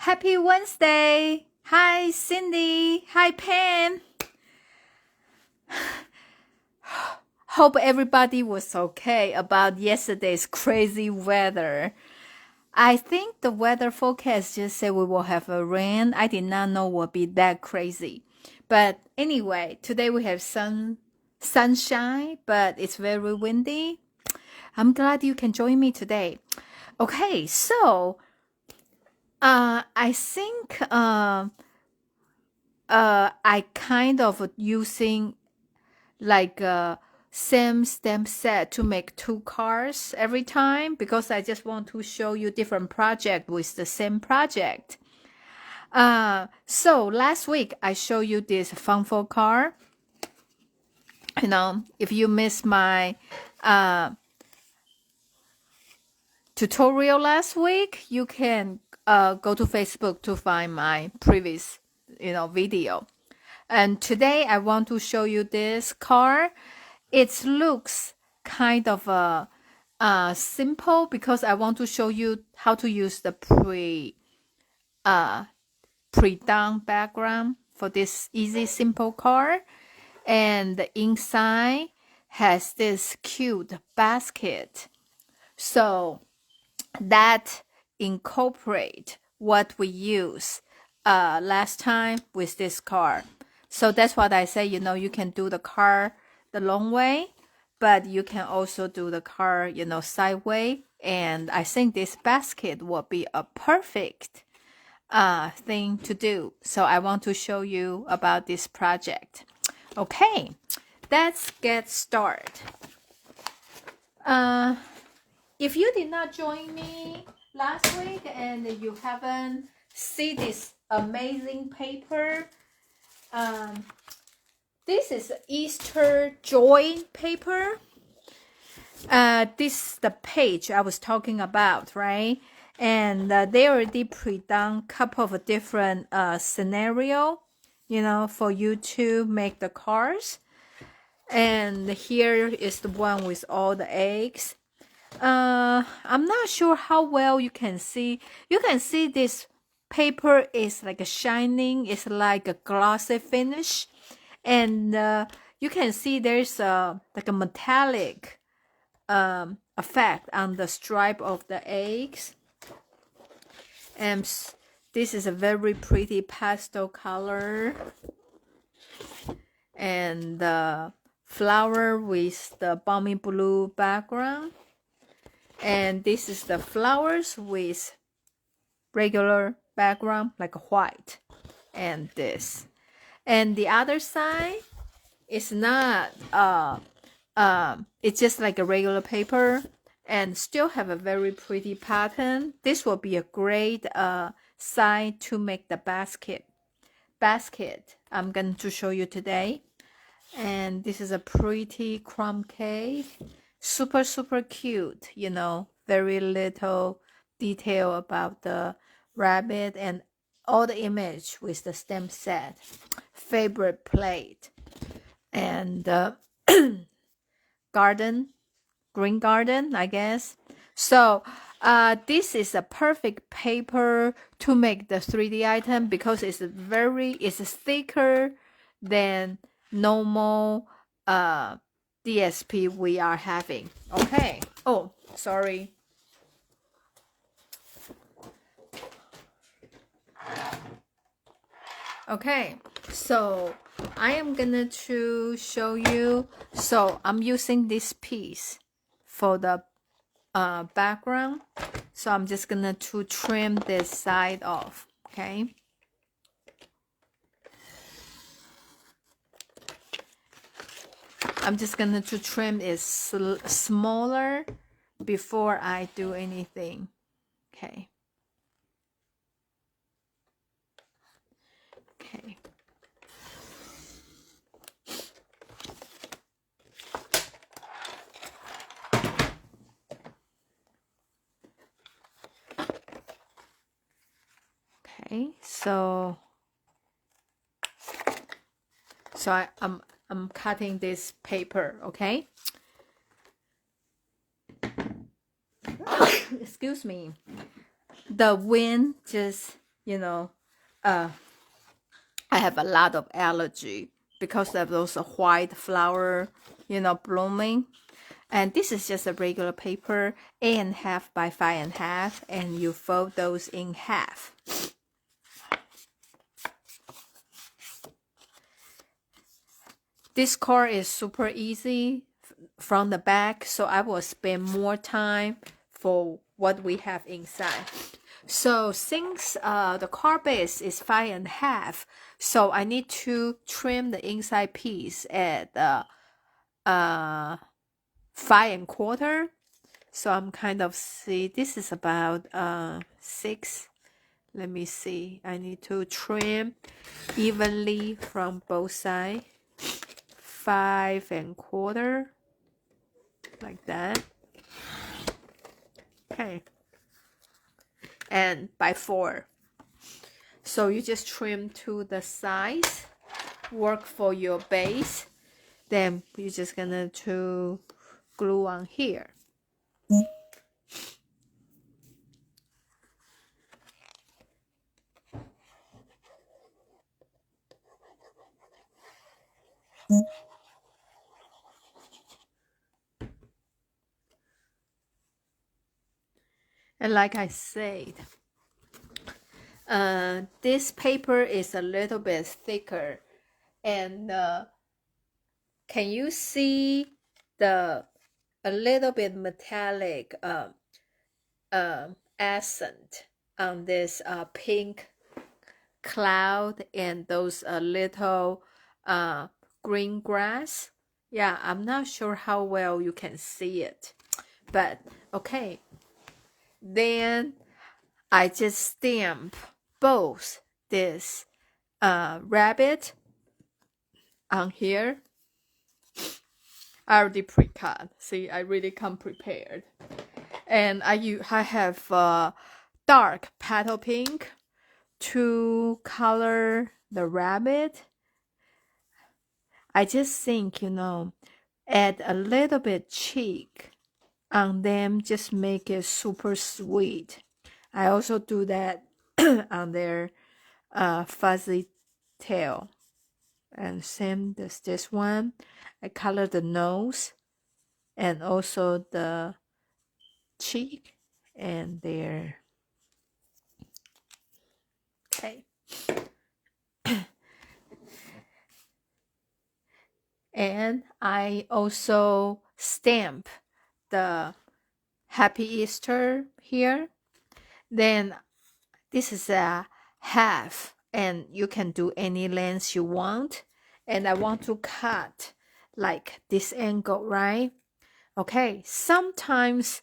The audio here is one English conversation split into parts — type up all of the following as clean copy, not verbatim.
Happy Wednesday! Hi, Cindy. Hi, Pam. Hope everybody was okay about yesterday's crazy weather. I think the weather forecast just said we will have a rain. I did not know it would be that crazy. But anyway, today we have sunshine, but it's very windy. I'm glad you can join me today. Okay, so I think I kind of using like a same stamp set to make two cards every time because I just want to show you different project with the same project. So last week I showed you this Funful card. You know, if you missed my tutorial last week, you can go to Facebook to find my previous, video. And today I want to show you this card. It looks kind of simple because I want to show you how to use the pre-done background for this easy simple card. And the inside has this cute basket. So that incorporate what we use last time with this card. So that's what I say, you can do the card the long way, but you can also do the card, sideways. And I think this basket will be a perfect thing to do. So I want to show you about this project. Okay, let's get started. If you did not join me last week and you haven't seen this amazing paper, this is Easter Joy paper. This is the page I was talking about, right? And they already pre-done a couple of different scenario, for you to make the cards. And here is the one with all the eggs. I'm not sure how well you can see. You can see this paper is like a shining, it's like a glossy finish. And you can see there's like a metallic effect on the stripe of the eggs. And this is a very pretty pastel color. And the flower with the balmy blue background. And this is the flowers with regular background, like white. And this. And the other side is not, it's just like a regular paper and still have a very pretty pattern. This will be a great side to make the basket I'm going to show you today. And this is a pretty crumb cake. Super, super cute, very little detail about the rabbit and all the image with the stamp set. Favorite plate. And green garden, I guess. So this is a perfect paper to make the 3D item because it's thicker than normal DSP we are having. Okay. Oh, sorry. Okay, so I am gonna to show you. So I'm using this piece for the background. So I'm just gonna to trim this side off. Okay. I'm just gonna to trim it smaller before I do anything. Okay. Okay. Okay, so I'm cutting this paper, okay? Excuse me. The wind just you know, I have a lot of allergy because of those white flower, blooming. And this is just a regular paper, 8.5 by 5.5, and you fold those in half. This card is super easy from the back, so I will spend more time for what we have inside. So since the card base is 5.5, so I need to trim the inside piece at 5.25. So I'm kind of see, this is about 6. Let me see. I need to trim evenly from both sides. 5.25, like that. Okay. And by 4. So you just trim to the size, work for your base. Then you're just gonna to glue on here. And like I said, this paper is a little bit thicker, and can you see the a little bit metallic accent on this pink cloud and those little green grass? Yeah, I'm not sure how well you can see it, but okay. Then I just stamp both this rabbit on here. I already pre-cut. See, I really come prepared. And I have dark petal pink to color the rabbit. I just think, add a little bit cheek on them, just make it super sweet. I also do that on their fuzzy tail. And same as this one. I color the nose and also the cheek and their. Okay. And I also stamp the Happy Easter here. Then this is a half, and you can do any length you want. And I want to cut like this angle, right? Okay, sometimes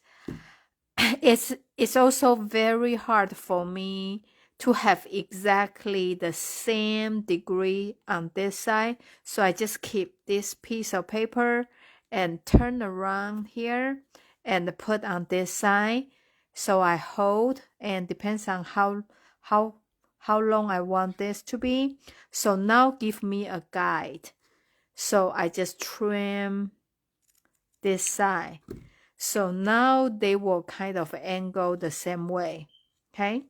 it's also very hard for me to have exactly the same degree on this side. So I just keep this piece of paper and turn around here and put on this side. So I hold, and depends on how long I want this to be. So now give me a guide. So I just trim this side. So now they will kind of angle the same way. Okay.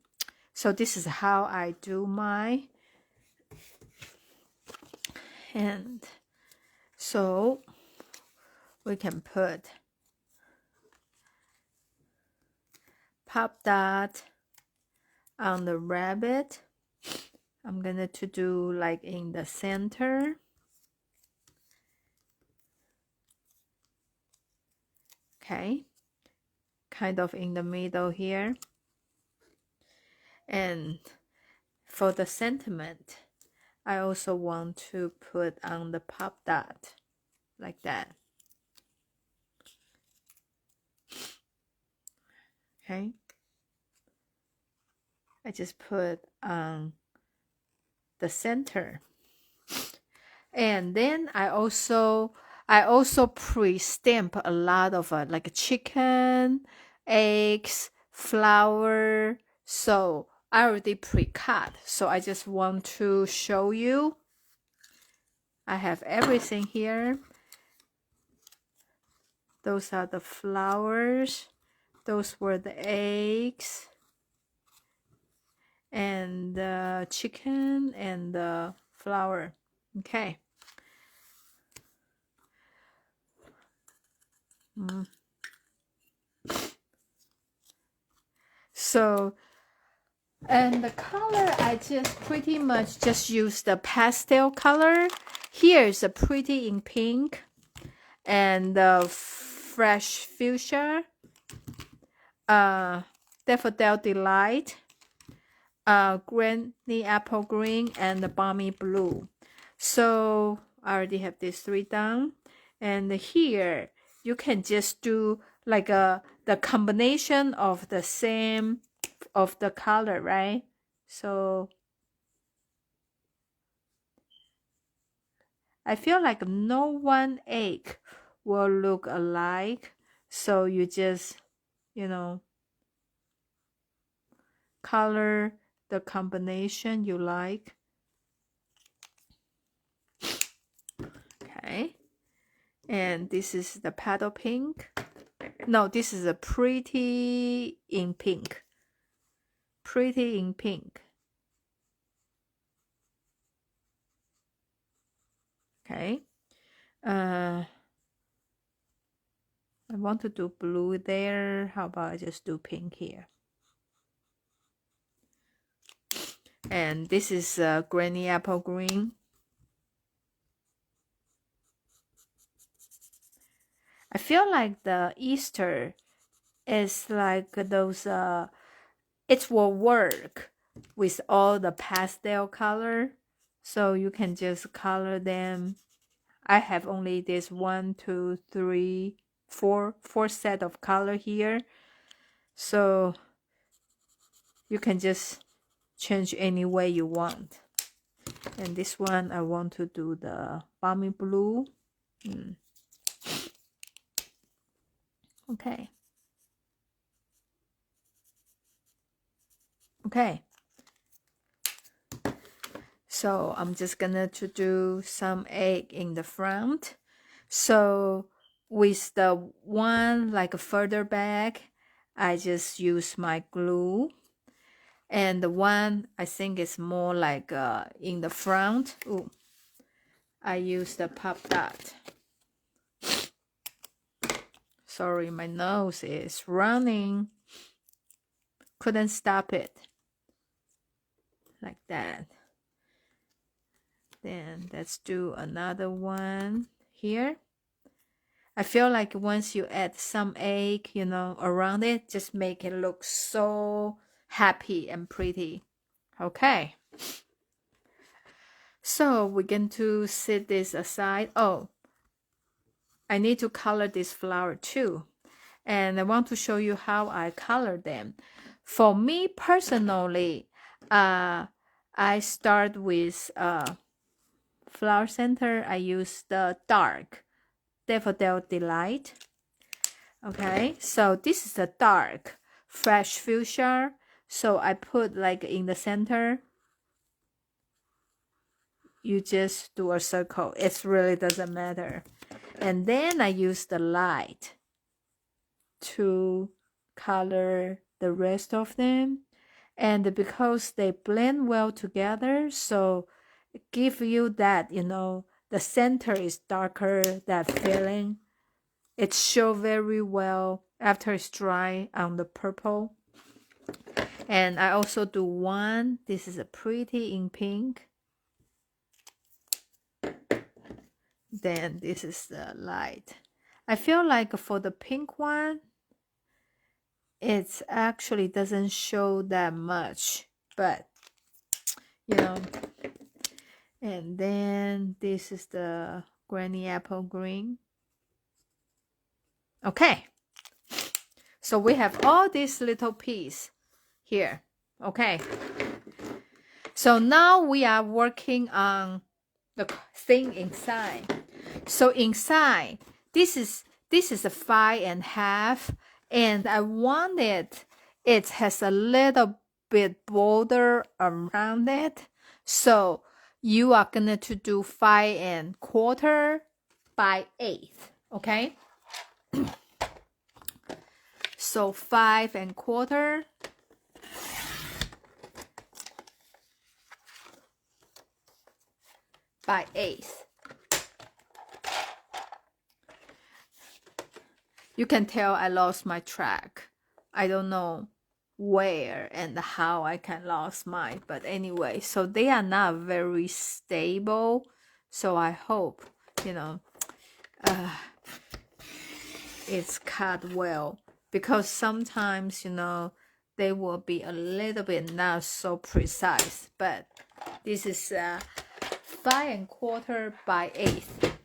So this is how I do my. And so we can put pop dot on the rabbit. I'm gonna to do like in the center. Okay, kind of in the middle here. And for the sentiment, I also want to put on the pop dot like that. Okay, I just put on the center. And then I also pre-stamp a lot of like chicken, eggs, flour. So I already pre-cut. So I just want to show you. I have everything here. Those are the flowers. Those were the eggs. and the chicken and the flour. Okay. So, and the color, I just pretty much just use the pastel color. Here's a pretty in pink and the fresh fuchsia, daffodil delight, granny apple green, and the balmy blue. So I already have these three down, and here you can just do like the combination of the same of the color, right? So I feel like no one egg will look alike, so you just, you know, color the combination you like. Okay, and this is the paddle pink. No, this is a pretty in pink. Pretty in pink. Okay. I want to do blue there. How about I just do pink here? And this is granny apple green. I feel like the Easter is like those it will work with all the pastel color, so you can just color them. I have only this 1, 2, 3, 4 set of color here, so you can just change any way you want. And this one I want to do the balmy blue. Okay. Okay. So I'm just gonna to do some egg in the front. So with the one like further back, I just use my glue. And the one I think is more like in the front. Ooh, I use the pop dot. Sorry, my nose is running. Couldn't stop it. Like that. Then let's do another one here. I feel like once you add some egg, you know, around it, just make it look so happy and pretty. Okay. So we're going to set this aside. Oh, I need to color this flower too. And I want to show you how I color them. For me personally, I start with flower center. I use the dark Daffodil Delight. Okay, so this is the dark fresh fuchsia. So I put like in the center. You just do a circle. It really doesn't matter. And then I use the light to color the rest of them. And because they blend well together, so give you that, you know, the center is darker, that feeling. It shows very well after it's dry on the purple. And I also do one. This is a pretty in pink. Then this is the light. I feel like for the pink one, it actually doesn't show that much, but you know. And then this is the granny apple green. Okay, so we have all these little pieces here. Okay, so now we are working on the thing inside. So inside, this is a 5.5, and I wanted it has a little bit border around it. So you are gonna to do 5.25 by 8. Okay. So 5.25. by 8. You can tell I lost my track. I don't know where and how I can lose mine, but anyway, so they are not very stable. So I hope, you know, it's cut well, because sometimes, you know, they will be a little bit not so precise. But this is 5 1/4 by 8,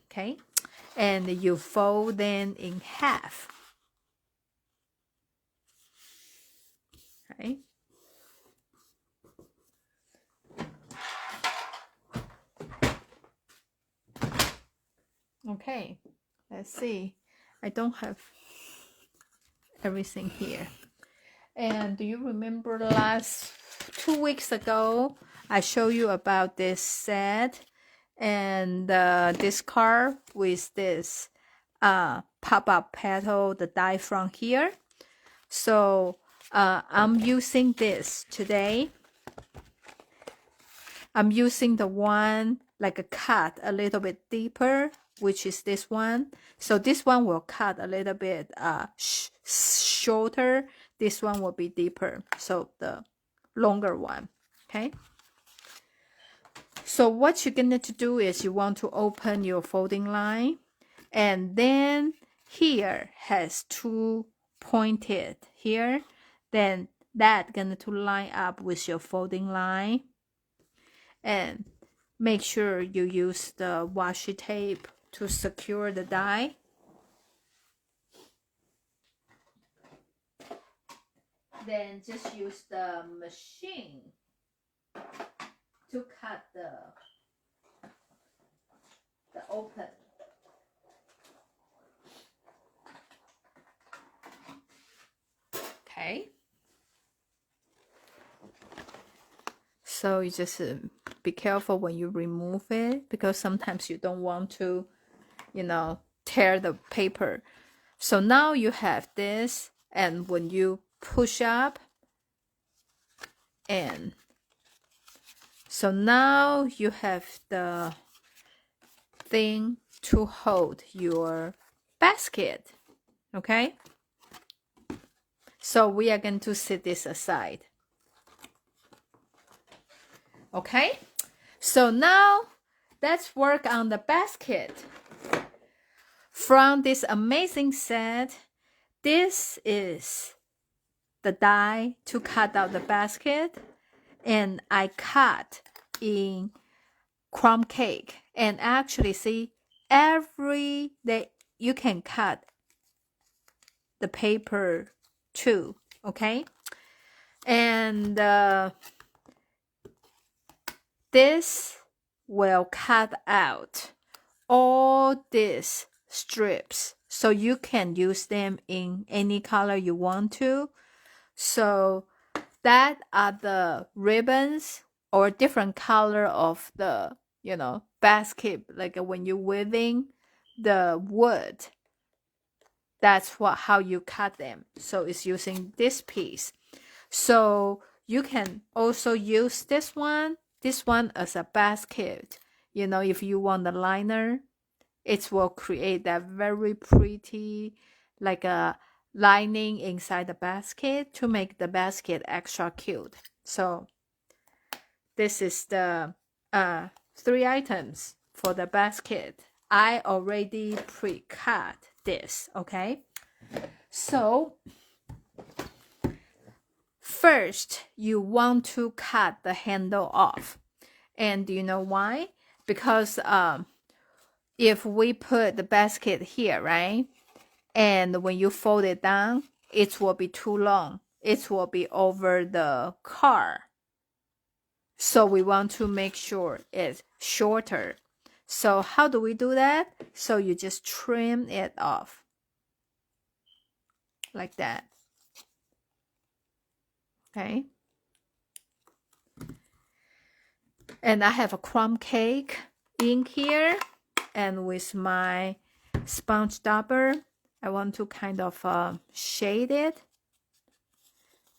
okay? And you fold them in half. Okay. Okay, let's see. I don't have everything here. And do you remember last 2 weeks ago, I showed you about this set and this card with this pop-up petal, the die from here. So I'm using this today. I'm using the one like a cut a little bit deeper, which is this one. So this one will cut a little bit shorter. This one will be deeper. So the longer one, okay? So what you're going to do is you want to open your folding line, and then here has 2 pointed here. Then that going to line up with your folding line. And make sure you use the washi tape to secure the die. Then just use the machine to cut the open. Okay. So you just be careful when you remove it, because sometimes you don't want to, you know, tear the paper. So now you have this, and when you push up, and so now you have the thing to hold your basket, okay? So we are going to set this aside. Okay, so now let's work on the basket. From this amazing set, this is the die to cut out the basket, and I cut in crumb cake. And actually, see, every day you can cut the paper too, okay? And this will cut out all these strips, so you can use them in any color you want to. So that are the ribbons or different color of the, you know, basket, like when you're weaving the wood. That's how you cut them. So it's using this piece. So you can also use this one as a basket. You know, if you want the liner, it will create that very pretty, like a lining inside the basket to make the basket extra cute. So this is the 3 items for the basket. I already pre-cut this, okay? So first, you want to cut the handle off. And do you know why? Because if we put the basket here, right? And when you fold it down, it will be too long. It will be over the car. So we want to make sure it's shorter. So how do we do that? So you just trim it off. Like that. Okay. And I have a crumb cake in here. And with my sponge dauber, I want to kind of shade it.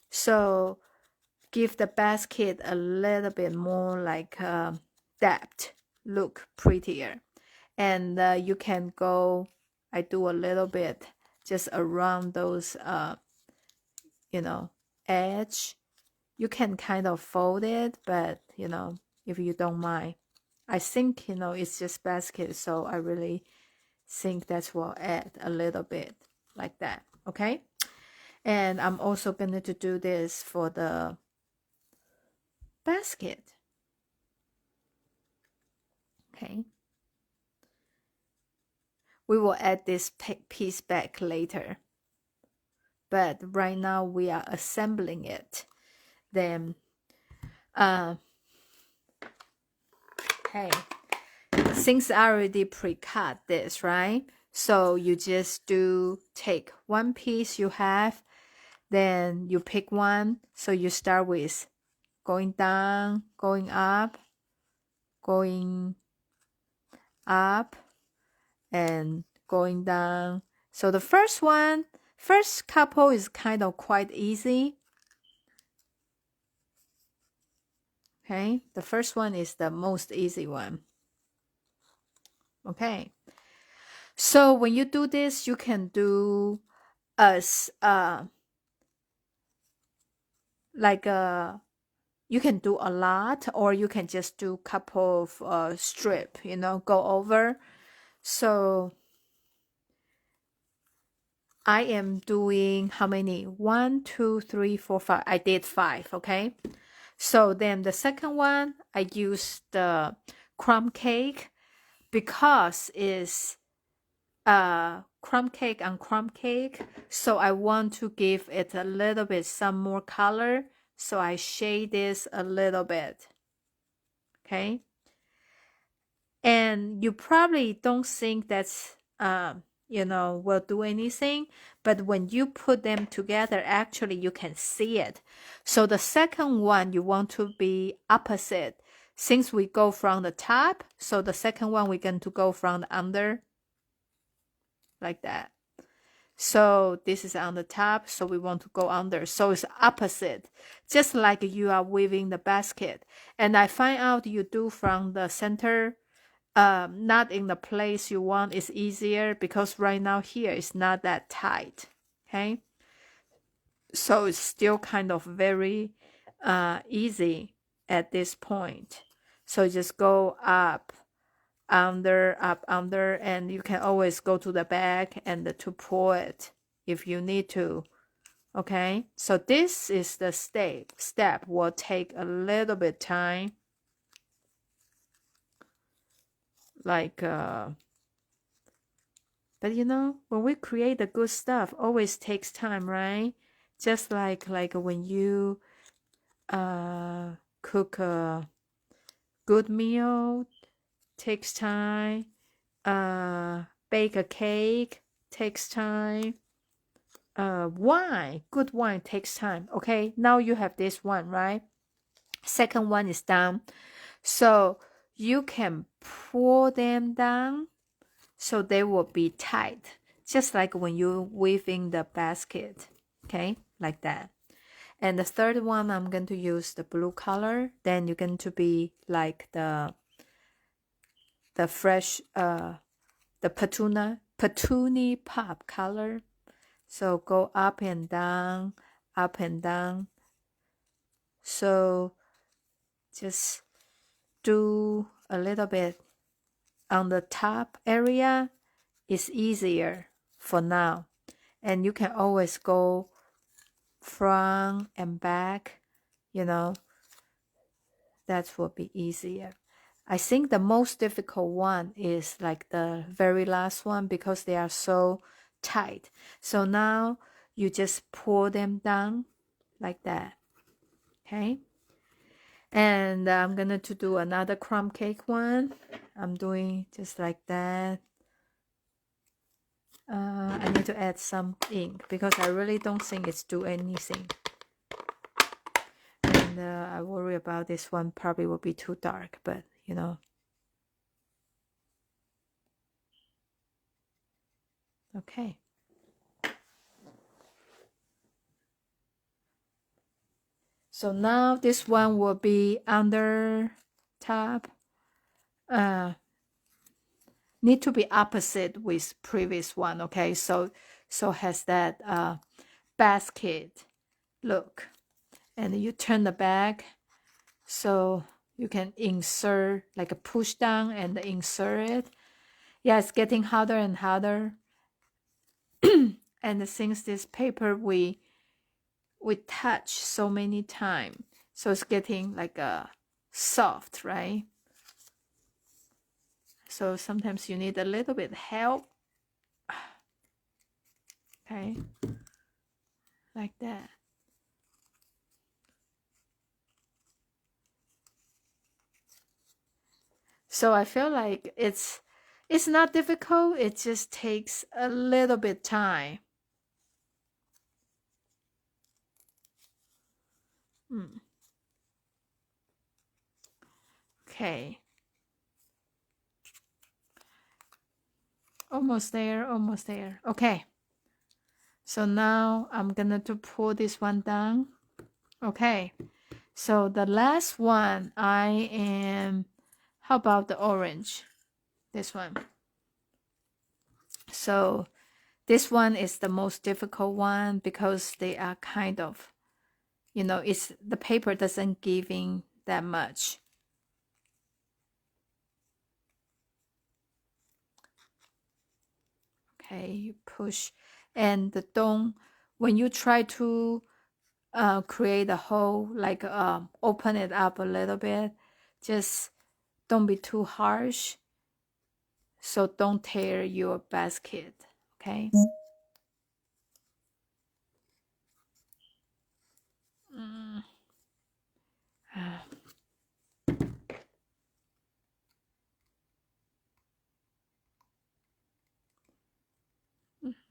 So give the basket a little bit more like depth. look prettier. And you can go, I do a little bit just around those you know, edge. You can kind of fold it, but you know, if you don't mind. I think, you know, it's just basket, so I really think that will add a little bit like that. Okay, and I'm also going to do this for the basket. Okay, we will add this piece back later, but right now we are assembling it. Then okay, since I already pre-cut this, right? So you just do take one piece you have, then you pick one. So you start with going down, going up, and going down. So the first couple is kind of quite easy. Okay, the first one is the most easy one. Okay, so when you do this, you can do as like you can do a lot, or you can just do couple of strip, you know, go over. So I am doing how many? 1, 2, 3, 4, 5. I did 5. Okay. So then the second one, I used the crumb cake because it's crumb cake on crumb cake. So I want to give it a little bit some more color. So I shade this a little bit. Okay. And you probably don't think that's you know, will do anything, but when you put them together, actually you can see it. So the second one you want to be opposite. Since we go from the top, so the second one we're going to go from the under, like that. So this is on the top, so we want to go under. So it's opposite, just like you are weaving the basket. And I find out you do from the center, not in the place you want, is easier because right now here it's not that tight. Okay, so it's still kind of very easy at this point. So just go up, under, up, under, and you can always go to the back and to pull it if you need to. Okay, so this is the step will take a little bit time, like but you know, when we create the good stuff, always takes time, right? Just like when you cook a good meal, takes time. Bake a cake takes time. Good wine takes time. Okay, now you have this one, right? Second one is done. So you can pour them down so they will be tight, just like when you weaving the basket. Okay, like that. And the third one, I'm going to use the blue color. Then you're going to be like the fresh the patoonie pop color. So go up and down, up and down. So just do a little bit on the top area. Is easier for now, and you can always go front and back, you know, that will be easier. I think the most difficult one is like the very last one because they are so tight. So now you just pull them down like that. Okay, and I'm gonna to do another crumb cake one. I'm doing just like that. I need to add some ink because I really don't think it's do anything. And I worry about this one probably will be too dark, but you know. Okay. So now this one will be under top. need to be opposite with previous one. Okay, so has that basket look, and you turn the back so you can insert like a push down and insert it. Yeah, it's getting harder and harder. And since this paper we touch so many times, so it's getting like a soft, right? So sometimes you need a little bit help. Okay, like that. So I feel like it's not difficult, it just takes a little bit time. Okay. Almost there, almost there. Okay. So now I'm gonna to pull this one down. Okay. So the last one I am, how about the orange? This one. So this one is the most difficult one because they are kind of, it's the paper doesn't giving that much. Okay, you push, and don't, when you try to create a hole, like open it up a little bit, just don't be too harsh, so don't tear your basket. Okay. Mm.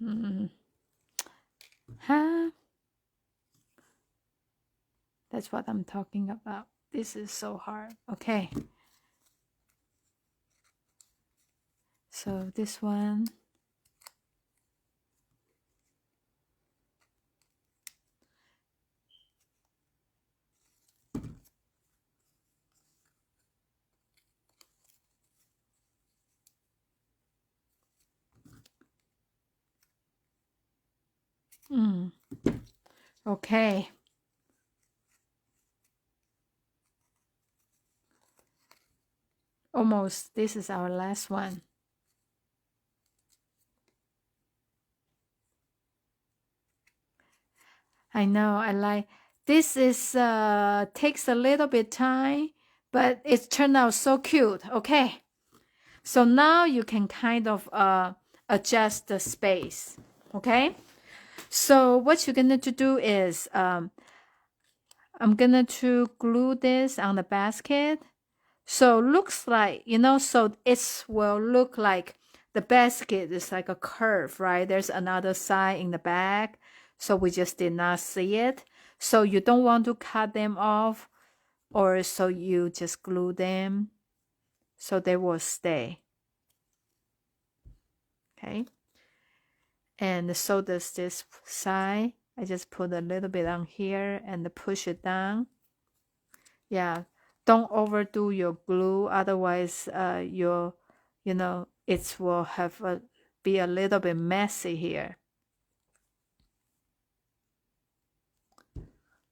Mm. Huh? That's what I'm talking about. This is so hard. Okay. So this one. Okay. Almost. This is our last one. I know. I like this. Is takes a little bit time, but it's turned out so cute. Okay. So now you can kind of adjust the space. Okay. So what you're gonna to do is I'm gonna to glue this on the basket. So looks like, so it will look like the basket is like a curve, right? There's another side in the back. So we just did not see it. So you don't want to cut them off, or so you just glue them so they will stay. Okay. And so does this side. I just put a little bit on here and push it down. Yeah, don't overdo your glue, otherwise it will have be a little bit messy here.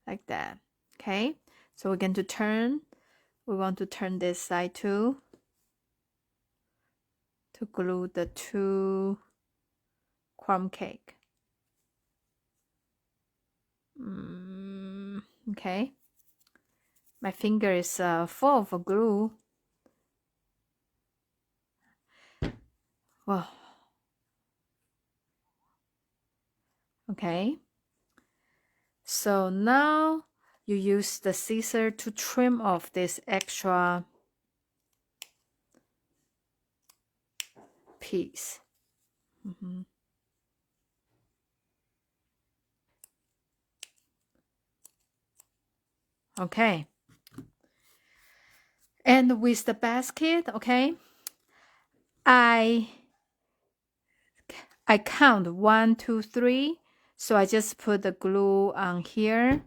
Like that. Okay, so we're going to turn. We want to turn this side too, to glue the two crumb cake. Okay, my finger is full of glue. Whoa. Okay, so now you use the scissor to trim off this extra piece. Okay. And with the basket, okay, I count 1, 2, 3. So I just put the glue on here,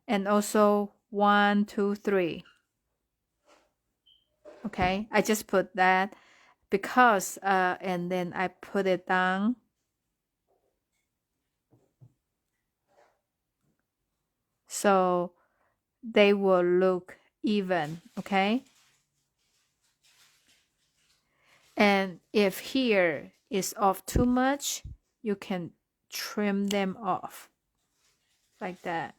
and also 1, 2, 3. Okay, I just put that because and then I put it down. So they will look even, okay? And if here is off too much, you can trim them off like that.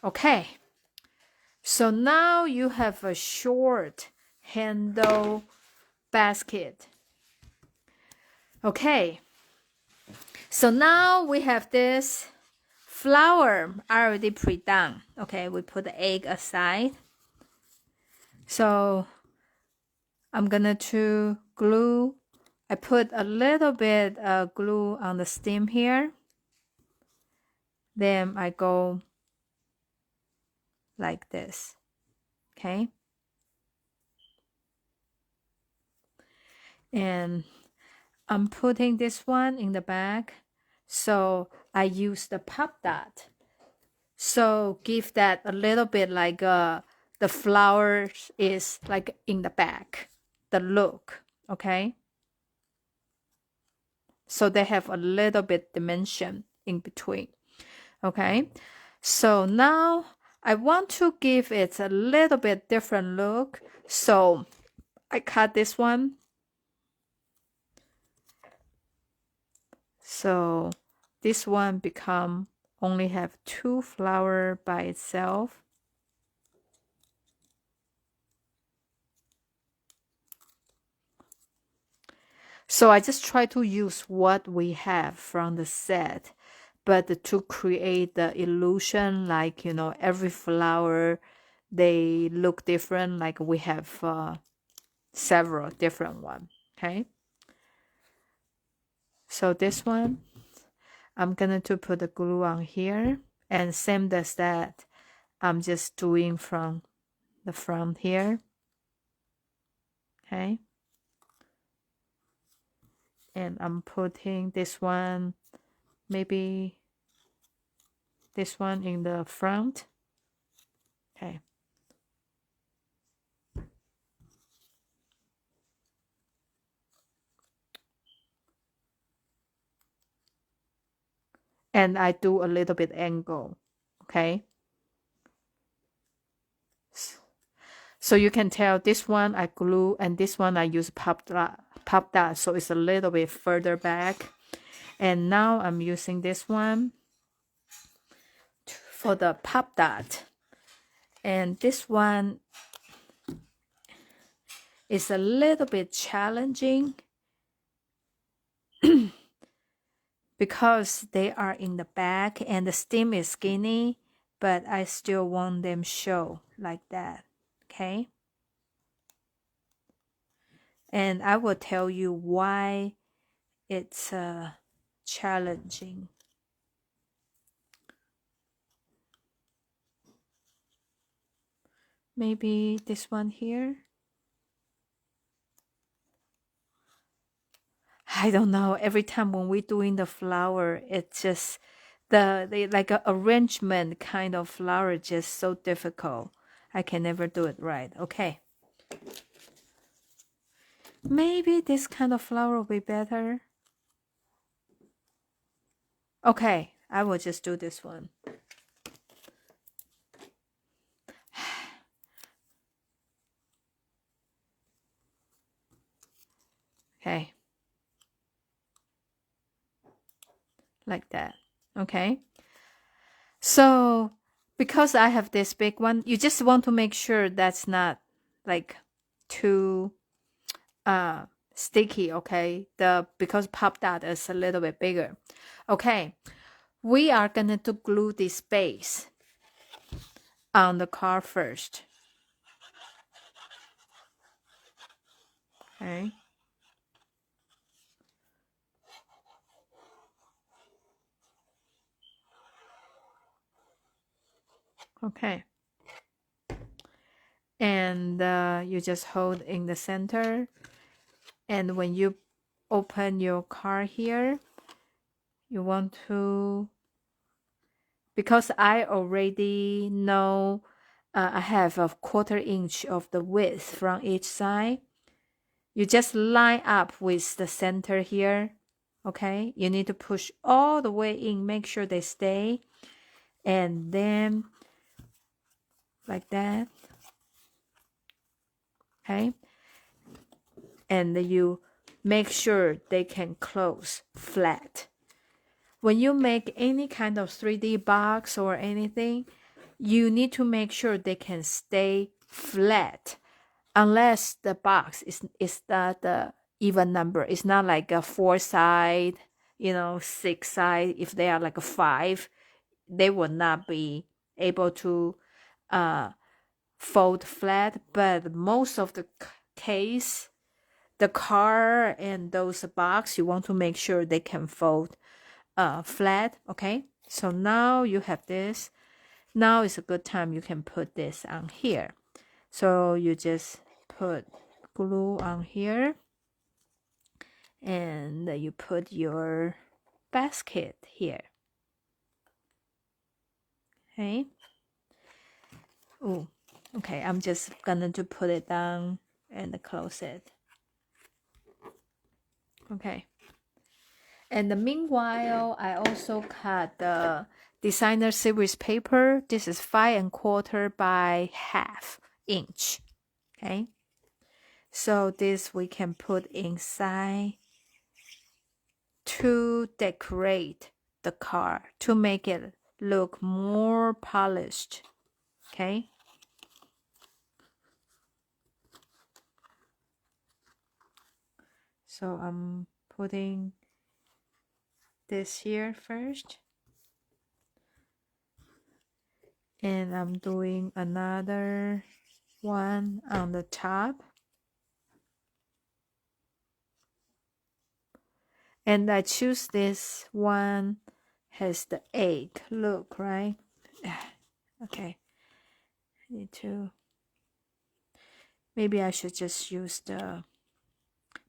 Okay, so now you have a short handle basket. Okay, so now we have this flower already pre-done. Okay, we put the egg aside. So I'm gonna to glue. I put a little bit glue on the stem here. Then I go like this. Okay. And I'm putting this one in the back. So I use the pop dot. So give that a little bit like the flowers is like in the back, the look. Okay. So they have a little bit dimension in between. Okay. So now I want to give it a little bit different look. So I cut this one. So this one become only have 2 flower by itself. So I just try to use what we have from the set, but to create the illusion, like, you know, every flower, they look different, like we have several different ones, okay? So this one, I'm gonna to put the glue on here, and same as that, I'm just doing from the front here, okay? And I'm putting this one, maybe this one in the front, okay? And I do a little bit angle, okay? So you can tell this one I glue and this one I use pop dot, so it's a little bit further back. And now I'm using this one for the pop dot. And this one is a little bit challenging because they are in the back and the stem is skinny, but I still want them show like that, okay? And I will tell you why it's challenging. Maybe this one here. I don't know. Every time when we're doing the flower, it's just the like a arrangement kind of flower just so difficult. I can never do it right. Okay. Maybe this kind of flower will be better. Okay, I will just do this one. Okay. Like that. Okay. So because I have this big one, you just want to make sure that's not like too sticky, okay? Because pop dot is a little bit bigger. Okay. We are going to glue this base on the card first. Okay. Okay. And you just hold in the center. And when you open your card here, you want to, because I already know I have a 1/4 inch of the width from each side. You just line up with the center here. Okay, you need to push all the way in, make sure they stay, and then like that. Okay, and you make sure they can close flat. When you make any kind of 3D box or anything, you need to make sure they can stay flat, unless the box is not the even number. It's not like a 4 side, 6 side. If they are like a 5, they will not be able to fold flat. But most of the case, the car and those box, you want to make sure they can fold flat. Okay, so now you have this. Now is a good time you can put this on here. So you just put glue on here, and you put your basket here. Okay. Oh, okay. I'm just gonna to put it down and close it. Okay. And meanwhile, I also cut the designer series paper. This is 5 1/4 by 1/2 inch. Okay. So this we can put inside to decorate the car, to make it look more polished. Okay. So I'm putting this here first. And I'm doing another one on the top. And I choose this one has the egg look, right? Okay. Need to. Maybe I should just use the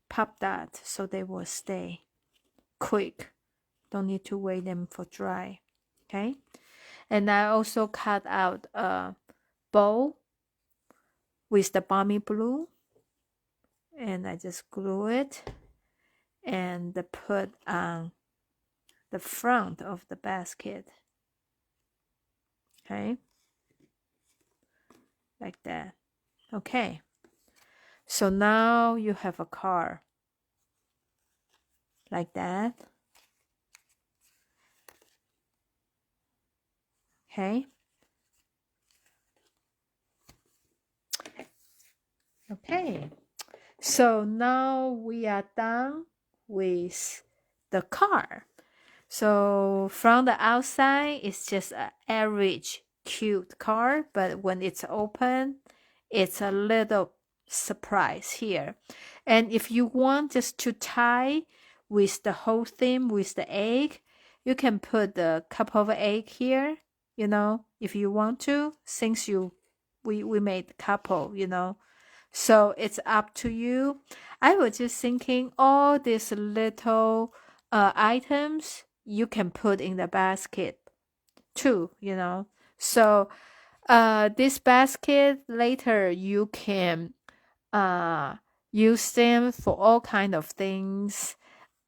pop dot so they will stay quick. Don't need to wait them for dry. Okay. And I also cut out a bow with the balmy blue. And I just glue it and put on the front of the basket. Okay. Like that. Okay. So now you have a car. Like that. Okay. Okay. So now we are done with the car. So from the outside, it's just an average cute car, but when it's open, it's a little surprise here. And if you want just to tie with the whole theme with the egg, you can put a couple of egg here, if you want to, since we made a couple, So it's up to you. I was just thinking all these little items you can put in the basket too, So this basket later you can use them for all kind of things,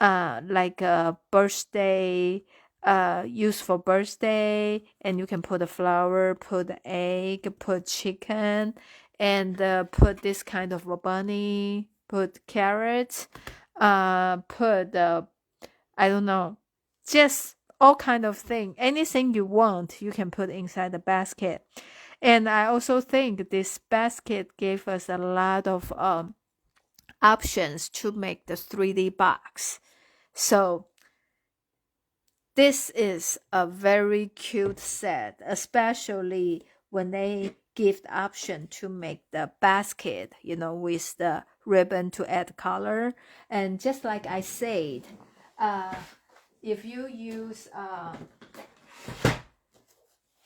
like a birthday, use for birthday, and you can put a flower, put the egg, put chicken, and put this kind of a bunny, put carrots, put I don't know, just all kind of thing. Anything you want, you can put inside the basket. And I also think this basket gave us a lot of options to make the 3D box. So this is a very cute set, especially when they give the option to make the basket, with the ribbon to add color. And just like I said, if you use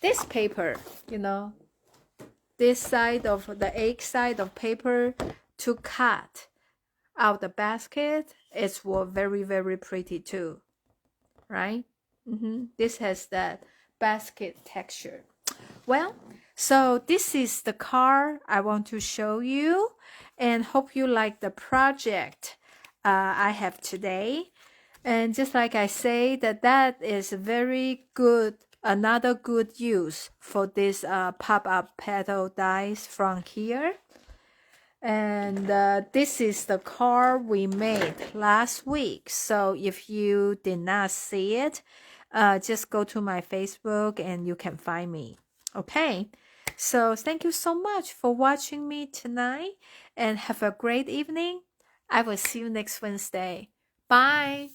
this paper, this side of the egg side of paper to cut out the basket, it's very, very pretty too, right? This has that basket texture. Well, So this is the card I want to show you, and hope you like the project I have today. And just like I say, that is very good, another good use for this pop-up petal dies from here. And this is the card we made last week. So if you did not see it, just go to my Facebook and you can find me. Okay, so thank you so much for watching me tonight, and have a great evening. I will see you next Wednesday. Bye.